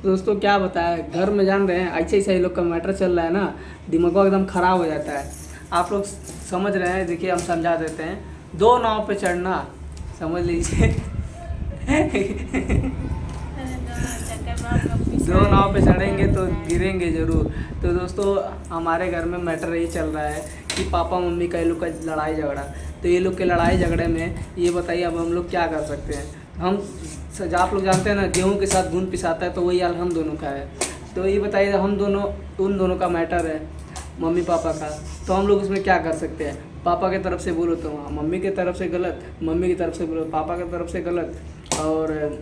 दोस्तों क्या बताए, घर में जान रहे हैं ऐसे ऐसे लोग का मैटर चल रहा है ना, दिमाग एकदम ख़राब हो जाता है। आप लोग समझ रहे हैं, देखिए हम समझा देते हैं। 2 नाव पे चढ़ना, समझ लीजिए 2 नाव पे चढ़ेंगे तो गिरेंगे ज़रूर। तो दोस्तों हमारे घर में मैटर ये चल रहा है कि पापा मम्मी का ये लोग का लड़ाई झगड़ा। तो ये लोग के लड़ाई झगड़े में ये बताइए अब हम लोग क्या कर सकते हैं। हम आप लोग जानते हैं ना, गेहूं के साथ घुन पिसाता है, तो वही हाल हम दोनों का है। तो ये बताइए, हम दोनों उन दोनों का मैटर है, मम्मी पापा का, तो हम लोग उसमें क्या कर सकते हैं। पापा की तरफ से बोलो तो हाँ, मम्मी की तरफ से गलत, मम्मी की तरफ से बोलो पापा की तरफ से गलत। और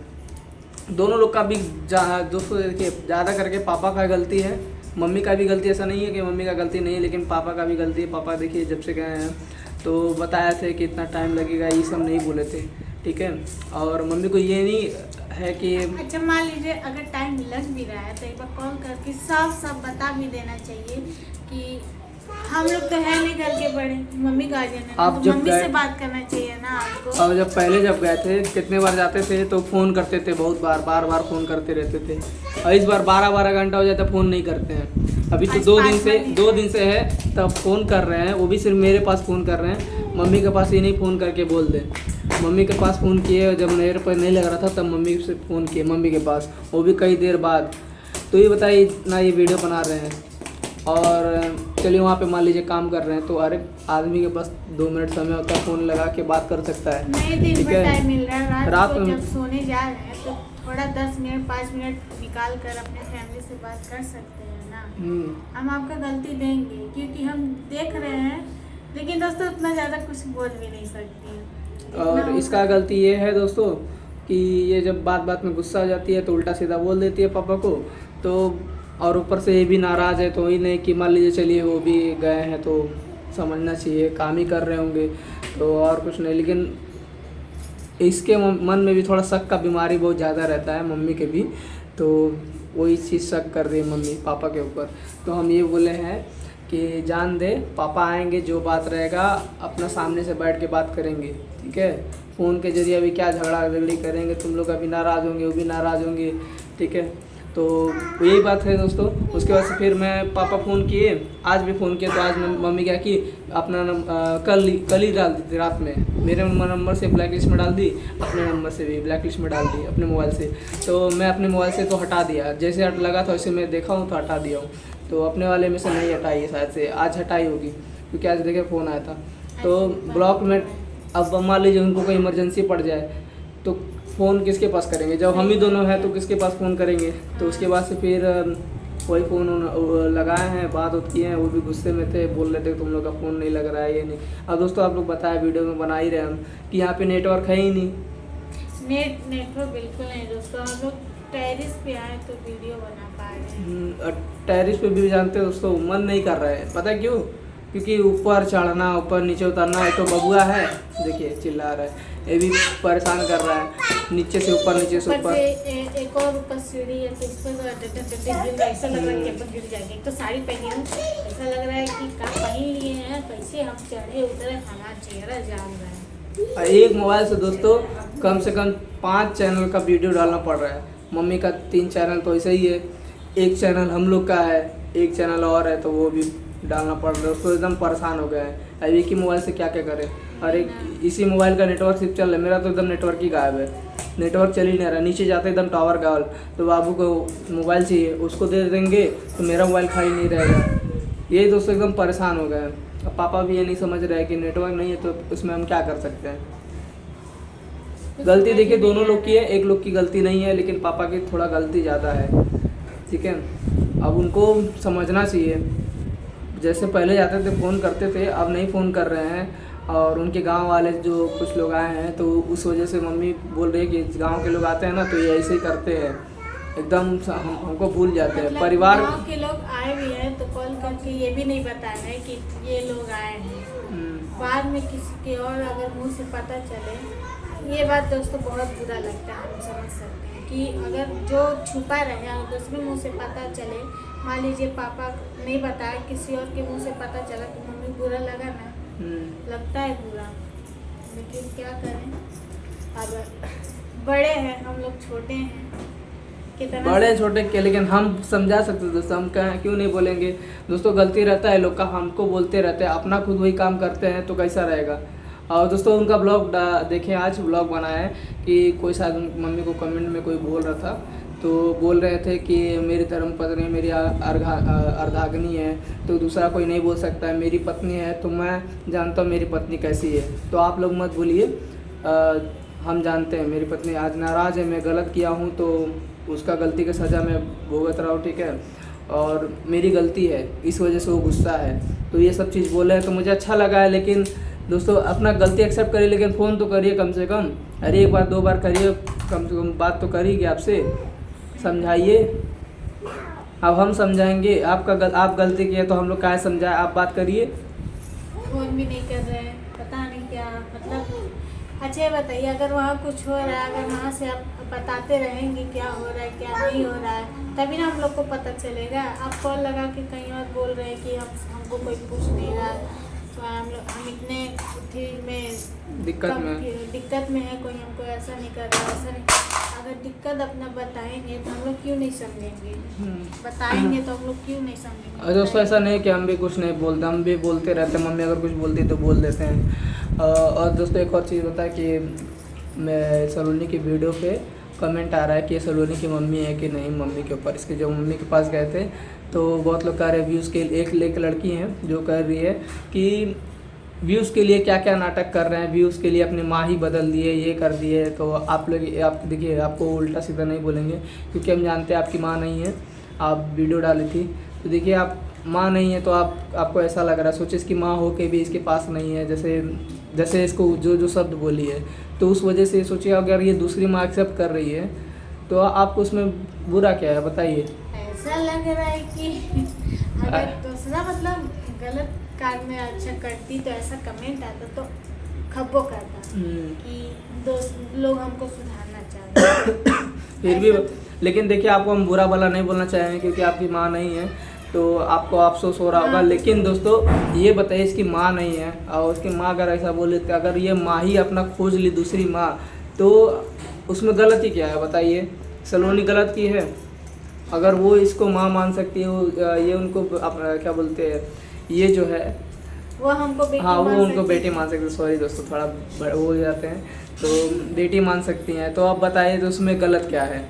दोनों लोग का भी दोस्तों देखिए, ज़्यादा करके पापा का गलती है, मम्मी का भी गलती। ऐसा नहीं है कि मम्मी का गलती नहीं है, लेकिन पापा का भी गलती है। पापा देखिए जब से गए हैं तो बताया थे कि इतना टाइम लगेगा, ये सब नहीं बोले थे, ठीक है। और मम्मी को ये नहीं है कि अच्छा मान लीजिए अगर टाइम लग भी रहा है तो एक बार कॉल करके साफ साफ बता भी देना चाहिए कि हम लोग तो है नहीं घर के बड़े, मम्मी गार्जियन है, आप तो जब मम्मी से बात करना चाहिए ना आपको। और जब पहले जब गए थे कितने बार जाते थे तो फ़ोन करते थे, बहुत बार बार फ़ोन करते रहते थे। और इस बार 12 घंटा हो जाता, फ़ोन नहीं करते हैं। अभी तो 2 दिन से है तब फ़ोन कर रहे हैं, वो भी सिर्फ मेरे पास फ़ोन कर रहे हैं। मम्मी के पास ये नहीं फ़ोन करके बोल दें। मम्मी के पास फ़ोन किए, जब मेरे पर नहीं लग रहा था तब मम्मी से फ़ोन किए, मम्मी के पास, वो भी कई देर बाद। तो ये बताइए ना, ये वीडियो बना रहे हैं और चलिए वहाँ पे मान लीजिए काम कर रहे हैं, तो अरे आदमी के पास 2 मिनट समय होता है, फ़ोन लगा के बात कर सकता है। नहीं, दिन भर टाइम मिल रहा है, रात को में जब सोने जा रहे हैं तो थोड़ा 10 मिनट 5 मिनट निकाल कर अपने फैमिली से बात कर सकते हैं ना। हम आपका गलती देंगे क्योंकि हम देख रहे हैं, लेकिन दोस्तों उतना ज़्यादा कुछ बोल भी नहीं सकती। और इसका गलती ये है दोस्तों कि ये जब बात बात में गुस्सा आ जाती है तो उल्टा सीधा बोल देती है पापा को। तो और ऊपर से ये भी नाराज़ है, तो ही नहीं कि मान लीजिए चलिए वो भी गए हैं तो समझना चाहिए, काम ही कर रहे होंगे, तो और कुछ नहीं। लेकिन इसके मन में भी थोड़ा शक का बीमारी बहुत ज़्यादा रहता है, मम्मी के भी, तो वही चीज़ शक कर रही है मम्मी पापा के ऊपर। तो हम ये बोले हैं कि जान दे, पापा आएंगे, जो बात रहेगा अपना सामने से बैठ के बात करेंगे, ठीक है। फ़ोन के जरिए अभी क्या झगड़ा झगड़ी करेंगे, तुम लोग अभी नाराज़ होंगे, वो भी नाराज़ होंगे, ठीक है। तो यही बात है दोस्तों। उसके बाद से फिर मैं पापा फ़ोन किए, आज भी फ़ोन किया, तो आज मम्मी क्या की अपना कल ही डाल दी थी रात में, मेरे नंबर से ब्लैक लिस्ट में डाल दी, अपने नंबर से भी ब्लैक लिस्ट में डाल दी अपने मोबाइल से। तो मैं अपने मोबाइल से तो हटा दिया, जैसे हट लगा था वैसे मैं देखा हूँ तो हटा दिया हूँ। तो अपने वाले में से नहीं हटाई है, शायद से आज हटाई होगी, क्योंकि आज देखे फ़ोन आया था। तो ब्लॉक में अब मान लीजिए उनको कोई इमरजेंसी पड़ जाए तो फ़ोन किसके पास करेंगे, जब हम ही दोनों हैं तो किसके पास फ़ोन करेंगे। तो उसके बाद से फिर वही फ़ोन लगाए हैं, बात होती है, वो भी गुस्से में थे, बोल रहे थे तुम लोग का फ़ोन नहीं लग रहा है, ये नहीं। अब दोस्तों आप लोग बताया वीडियो में बना ही रहे हम कि यहाँ पे नेटवर्क है ही नहीं, नेटवर्क बिल्कुल नहीं दोस्तों। हम लोग टेरिस पे आए तो वीडियो बना पा रहे हैं। टेरिस पे भी जानते हैं दोस्तों, मन नहीं कर रहा है, पता है क्यों? क्योंकि ऊपर चढ़ना ऊपर नीचे उतरना, एक तो बबुआ है देखिए चिल्ला रहा है, ये भी परेशान कर रहा है, नीचे से ऊपर नीचे से ऊपर। एक और ऊपर सीढ़ी है तो इस पर ऐसा लग रहा है कि अपन गिर जाएंगे। एक तो साड़ी पहनी हूँ, ऐसा लग रहा है कि क्या पहन लिए हैं, कैसे हम चढ़े उतरे, हमारा चेहरा जान रहा है। एक मोबाइल से दोस्तों कम से कम 5 चैनल का वीडियो डालना पड़ रहा है। मम्मी का 3 चैनल तो ऐसे ही है, एक चैनल हम लोग का है, एक चैनल और है, तो वो भी डालना पड़ रहा है। उसको एकदम परेशान हो गया है। अब एक ही मोबाइल से क्या क्या करें। और एक इसी मोबाइल का नेटवर्क सिर्फ चल रहा है, मेरा तो एकदम नेटवर्क ही गायब है, नेटवर्क चल ही नहीं रहा। नीचे जाते एकदम टावर गायब। तो बाबू को मोबाइल चाहिए, उसको दे देंगे तो मेरा मोबाइल खाली नहीं रहेगा। यही दोस्तों एकदम परेशान हो गए हैं। अब पापा भी ये नहीं समझ रहे हैं कि नेटवर्क नहीं है तो उसमें हम क्या कर सकते हैं। गलती देखिए दोनों लोग की है, एक लोग की गलती नहीं है, लेकिन पापा की थोड़ा गलती ज़्यादा है, ठीक है। अब उनको समझना चाहिए, जैसे पहले जाते थे फ़ोन करते थे, अब नहीं फ़ोन कर रहे हैं। और उनके गांव वाले जो कुछ लोग आए हैं तो उस वजह से मम्मी बोल रही है कि गांव के लोग आते हैं ना तो ये ऐसे ही करते हैं, एकदम हमको भूल जाते हैं। मतलब परिवार गाँव के लोग आए भी हैं तो कॉल करके ये भी नहीं बताना है कि ये लोग आए हैं। बाद में किसी के और अगर मुंह से पता चले, ये बात दोस्तों बहुत बुरा लगता है। हम समझ सकते हैं कि अगर जो छुपा रहे और दूसरे मुंह से पता चले, मान लीजिए पापा नहीं बताया, किसी और के मुंह से पता चला तो मम्मी बुरा लगा ना, लगता है बुरा, लेकिन क्या करें, अब बड़े हैं हम लोग, छोटे हैं, कितना बड़े छोटे के, लेकिन हम समझा सकते हैं दोस्तों, हम क्यों नहीं बोलेंगे दोस्तों। गलती रहता है लोग का, हमको बोलते रहते हैं, अपना खुद वही काम करते हैं तो कैसा रहेगा। और दोस्तों उनका ब्लॉग देखें, आज ब्लॉग बनाया है कि कोई शायद मम्मी को कमेंट में कोई बोल रहा था, तो बोल रहे थे कि मेरी धर्मपत्नी मेरी अर्धांगिनी है, तो दूसरा कोई नहीं बोल सकता है। मेरी पत्नी है तो मैं जानता हूँ मेरी पत्नी कैसी है, तो आप लोग मत बोलिए। हम जानते हैं मेरी पत्नी आज नाराज़ है, मैं गलत किया हूँ तो उसका गलती की सज़ा मैं भुगत रहा हूँ, ठीक है, और मेरी गलती है, इस वजह से वो गुस्सा है। तो ये सब चीज़ बोले हैं तो मुझे अच्छा लगा है। लेकिन दोस्तों अपना गलती एक्सेप्ट करिए, लेकिन फ़ोन तो करिए कम से कम। अरे एक बार दो बार करिए, कम से कम बात तो करिए, आपसे समझाइए। अब हम समझाएंगे, आप गलती किए तो हम लोग क्या समझाए, आप बात करिए। फोन भी नहीं कर रहे हैं, पता नहीं क्या मतलब। अच्छा बताइए, अगर वहाँ कुछ हो रहा है, अगर वहाँ से आप बताते रहेंगे क्या हो रहा है क्या नहीं हो रहा है, तभी ना हम लोग को पता चलेगा। आप कॉल लगा के कहीं और बोल रहे हैं कि हमको कोई पूछ नहीं रहा, तो हम इतने में दिक्कत में है, कोई हमको ऐसा नहीं कर रहा, ऐसा नहीं। अगर दिक्कत अपना बताएंगे तो हम लोग क्यों नहीं समझेंगे, बताएंगे तो हम लोग क्यों नहीं समझेंगे। दोस्तों ऐसा नहीं कि हम भी कुछ नहीं बोलते, हम भी बोलते रहते हैं। मम्मी अगर कुछ बोलती तो बोल देते हैं। और दोस्तों एक और चीज़ बता कि मैं सलोनी की वीडियो पे कमेंट आ रहा है कि सलोनी की मम्मी है कि नहीं मम्मी के ऊपर। इसके जब मम्मी के पास गए थे तो बहुत लोग कह रहे व्यूज़ के, एक लड़की हैं जो कह रही है कि व्यूज़ के लिए क्या क्या नाटक कर रहे हैं, व्यूज़ के लिए अपनी माँ ही बदल दिए, ये कर दिए। तो आप लोग आप देखिए, आपको उल्टा सीधा नहीं बोलेंगे क्योंकि हम जानते हैं आपकी माँ नहीं है। आप वीडियो डाली थी तो देखिए आप माँ नहीं है तो आपको ऐसा लग रहा है। सोचिए इसकी माँ हो के भी इसके पास नहीं है, जैसे इसको जो शब्द बोली है, तो उस वजह से सोचिए अगर ये दूसरी माँ एक्सेप्ट कर रही है तो आपको उसमें बुरा क्या है बताइए। ऐसा लग रहा है कि अगर दूसरा मतलब गलत काम में अच्छा करती तो ऐसा कमेंट आता तो खब्बो करता कि लोग हमको सुधारना चाहते फिर भी लेकिन देखिए आपको हम बुरा भला नहीं बोलना चाहेंगे क्योंकि आपकी माँ नहीं है तो आपको अफसोस हो रहा होगा। लेकिन दोस्तों ये बताइए इसकी माँ नहीं है और उसकी माँ अगर ऐसा बोले तो अगर ये माँ ही अपना खोज ली दूसरी माँ तो उसमें गलती क्या है बताइए। सलोनी गलत की है, अगर वो इसको माँ मान सकती है, ये उनको क्या बोलते हैं, ये जो है वो हमको बेटी हाँ वो उनको बेटी मान सकते हैं। सॉरी दोस्तों थोड़ा वो हो जाते हैं, तो बेटी मान सकती हैं। तो आप बताइए तो उसमें गलत क्या है।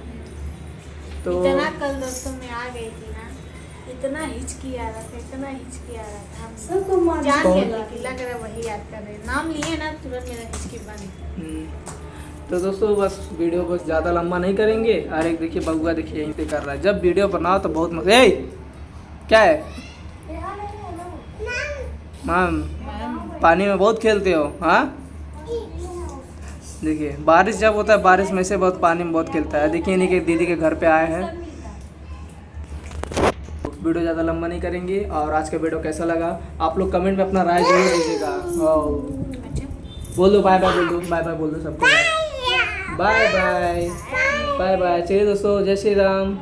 तो इतना कल दोस्तों में आ गई थी ना, इतना हिचकी आ रहा था हम सबको जान गए कि लग रहा वही याद कर रहे, नाम लिए ना तुरंत मेरा हिचकी बंद। तो दोस्तों बस वीडियो को ज़्यादा लंबा नहीं करेंगे। और एक देखिए बउआ देखिए यहीं पे कर रहा है। जब वीडियो बनाओ तो बहुत मजा। क्या है मैम, पानी में बहुत खेलते हो हाँ। देखिए बारिश जब होता है, बारिश में से बहुत पानी में बहुत खेलता है। देखिए इन्हीं के दीदी के घर पे आए हैं। वीडियो ज़्यादा लंबा नहीं करेंगे। और आज का वीडियो कैसा लगा आप लोग कमेंट में अपना राय जरूर दीजिएगा। बोल दो बाय बाय, बोल दो सबको बाय बाय। चलिए दोस्तों जय श्री राम।